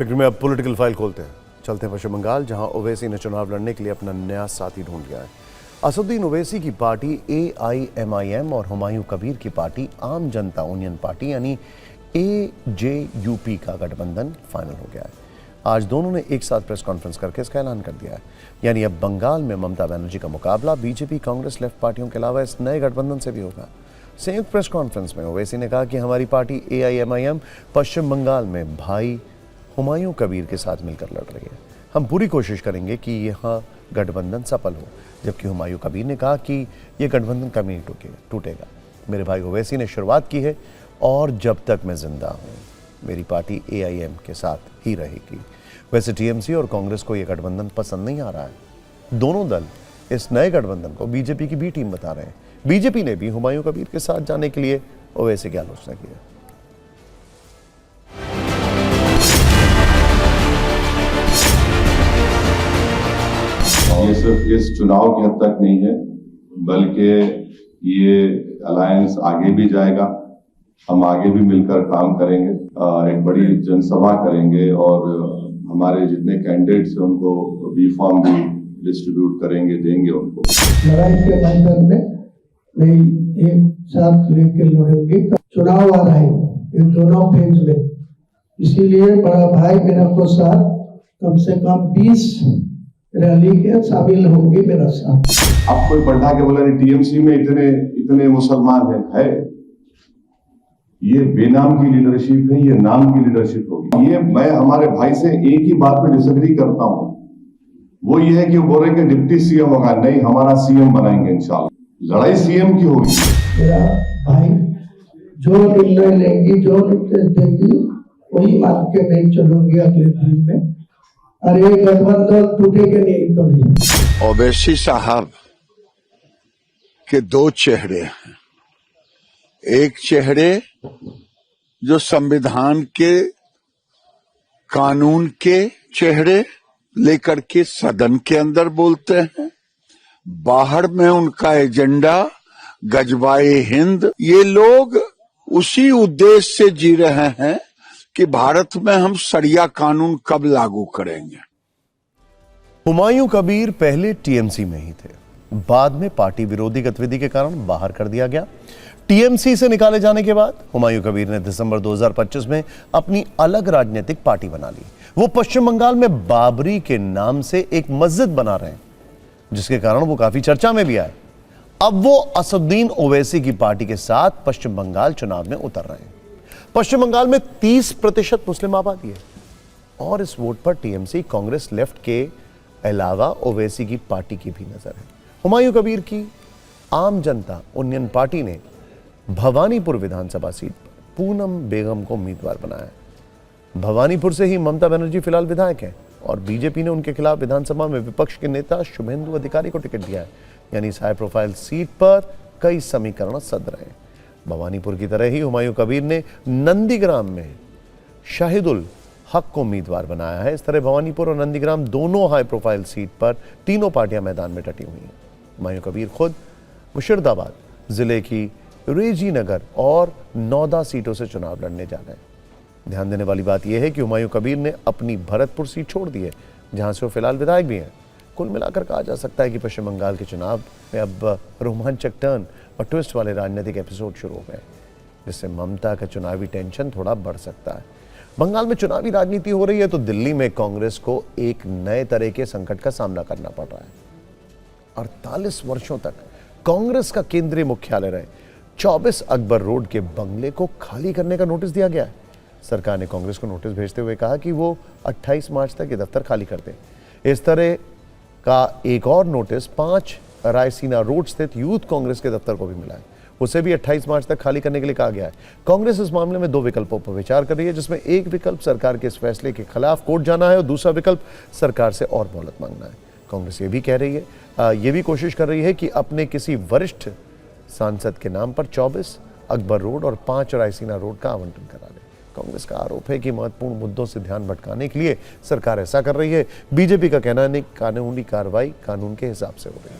लेकिन में अब पॉलिटिकल फाइल खोलते हैं, चलते हैं पश्चिम बंगाल, जहां ओवैसी ने चुनाव लड़ने के लिए अपना नया साथी ढूंढ लिया है। असदुद्दीन ओवैसी की पार्टी AIMIM और हुमायूं कबीर की पार्टी आम जनता यूनियन पार्टी यानी AJUP का गठबंधन फाइनल हो गया है। आज दोनों ने एक साथ प्रेस कॉन्फ्रेंस करके इसका ऐलान कर दिया है। यानी अब बंगाल में ममता बनर्जी का मुकाबला बीजेपी, कांग्रेस, लेफ्ट पार्टियों के अलावा इस नए गठबंधन से भी होगा। संयुक्त प्रेस कॉन्फ्रेंस में ओवैसी ने कहा कि हमारी पार्टी AIMIM पश्चिम बंगाल में भाई हुमायूं कबीर के साथ मिलकर लड़ रही है। हम पूरी कोशिश करेंगे कि यह गठबंधन सफल हो। जबकि हुमायूं कबीर ने कहा कि यह गठबंधन कभी नहीं टूटेगा। मेरे भाई ओवैसी ने शुरुआत की है और जब तक मैं जिंदा हूं मेरी पार्टी AIM के साथ ही रहेगी। वैसे TMC और कांग्रेस को यह गठबंधन पसंद नहीं आ रहा है। दोनों दल इस नए गठबंधन को बीजेपी की बी टीम बता रहे हैं। बीजेपी ने भी हुमायूं कबीर के साथ जाने के लिए ओवैसी की आलोचना की है। ये सिर्फ इस चुनाव की हद तक नहीं है, बल्कि ये अलायंस आगे भी जाएगा। हम आगे भी मिलकर काम करेंगे, एक बड़ी जनसभा करेंगे और हमारे जितने कैंडिडेट्स हैं उनको बी फॉर्म भी डिस्ट्रीब्यूट करेंगे, देंगे उनको। लड़ाई के मैदान में नहीं एक साथ लेकर लड़ेंगे। चुनाव आ रहा है इन दोनों फेज में, इसीलिए बड़ा भाई मेरा को साथ कम से कम 20 रैली के शामिल होंगे मेरा साथ। अब कोई बढ़ा के बोला नहीं TMC में इतने मुसलमान है। ये बेनाम की लीडरशिप है, ये नाम की लीडरशिप होगी। ये मैं हमारे भाई से एक ही बात पे डिसएग्री करता हूँ, वो ये है कि वो बोल रहे कि डिप्टी CM होगा। नहीं, हमारा CM बनाएंगे इंशाल्लाह। लड़ाई CM की होगी। मेरा भाई जो निर्णय लेंगी, जो निर्देश देंगी, वही मान के नहीं चलूंगी अगले दिन में। अरे गठबंधन टूटेगा नहीं कभी। ओवैसी साहब के दो चेहरे हैं। एक चेहरे जो संविधान के, कानून के चेहरे लेकर के सदन के अंदर बोलते हैं, बाहर में उनका एजेंडा गजवाए हिंद। ये लोग उसी उद्देश्य से जी रहे हैं कि भारत में हम शरिया कानून कब लागू करेंगे। हुमायूं कबीर पहले TMC में ही थे, बाद में पार्टी विरोधी गतिविधि के कारण बाहर कर दिया गया। TMC से निकाले जाने के बाद हुमायूं कबीर ने दिसंबर 2025 में अपनी अलग राजनीतिक पार्टी बना ली। वो पश्चिम बंगाल में बाबरी के नाम से एक मस्जिद बना रहे हैं, जिसके कारण वो काफी चर्चा में भी आए। अब वो असदुद्दीन ओवैसी की पार्टी के साथ पश्चिम बंगाल चुनाव में उतर रहे हैं। पश्चिम बंगाल में 30% मुस्लिम आबादी है और इस वोट पर TMC, कांग्रेस, लेफ्ट के अलावा ओवैसी की पार्टी की भी नजर है। हुमायूं कबीर की आम जनता यूनियन पार्टी ने भवानीपुर विधानसभा सीट पर पूनम बेगम को उम्मीदवार बनाया है। भवानीपुर से ही ममता बनर्जी फिलहाल विधायक हैं और बीजेपी ने उनके खिलाफ विधानसभा में विपक्ष के नेता शुभेंदु अधिकारी को टिकट दिया है। यानी इस हाई प्रोफाइल सीट पर कई समीकरण सध रहे हैं। भवानीपुर की तरह ही हुमायूं कबीर ने नंदीग्राम में शाहिदुल हक को उम्मीदवार बनाया है। इस तरह भवानीपुर और नंदीग्राम दोनों हाई प्रोफाइल सीट पर तीनों पार्टियां मैदान में डटी हुई हैं। हुमायूं कबीर खुद मुर्शिदाबाद जिले की रेजी नगर और नौदा सीटों से चुनाव लड़ने जा रहे हैं। ध्यान देने वाली बात यह है कि हुमायूं कबीर ने अपनी भरतपुर सीट छोड़ दी है, जहां से वो फिलहाल विधायक भी हैं। कुल मिलाकर कहा जा सकता है कि पश्चिम बंगाल के चुनाव में अब रोमांचक टर्न और ट्विस्ट वाले राजनीतिक एपिसोड शुरू हो गए, जिससे ममता का चुनावी टेंशन थोड़ा बढ़ सकता है। बंगाल में चुनावी राजनीति हो रही है तो दिल्ली में कांग्रेस को एक नए तरह के संकट का सामना करना पड़ रहा है। 48 वर्षों तक कांग्रेस का केंद्रीय मुख्यालय रहे 24 अकबर रोड के बंगले को खाली करने का नोटिस दिया गया है। सरकार ने कांग्रेस को नोटिस भेजते हुए कहा कि वो 28 मार्च तक ये दफ्तर खाली कर दें। इस तरह का एक और नोटिस 5 रायसीना रोड स्थित यूथ कांग्रेस के दफ्तर को भी मिला है। उसे भी 28 मार्च तक खाली करने के लिए कहा गया है। कांग्रेस इस मामले में 2 विकल्पों पर विचार कर रही है, जिसमें एक विकल्प सरकार के इस फैसले के खिलाफ कोर्ट जाना है और दूसरा विकल्प सरकार से और मोहलत मांगना है। कांग्रेस ये भी कह रही है, ये भी कोशिश कर रही है कि अपने किसी वरिष्ठ सांसद के नाम पर 24 अकबर रोड और 5 रायसीना रोड का आवंटन करा ले। कांग्रेस का आरोप है कि महत्वपूर्ण मुद्दों से ध्यान भटकाने के लिए सरकार ऐसा कर रही है। बीजेपी का कहना है कि कानूनी कार्रवाई कानून के हिसाब से हो रही है।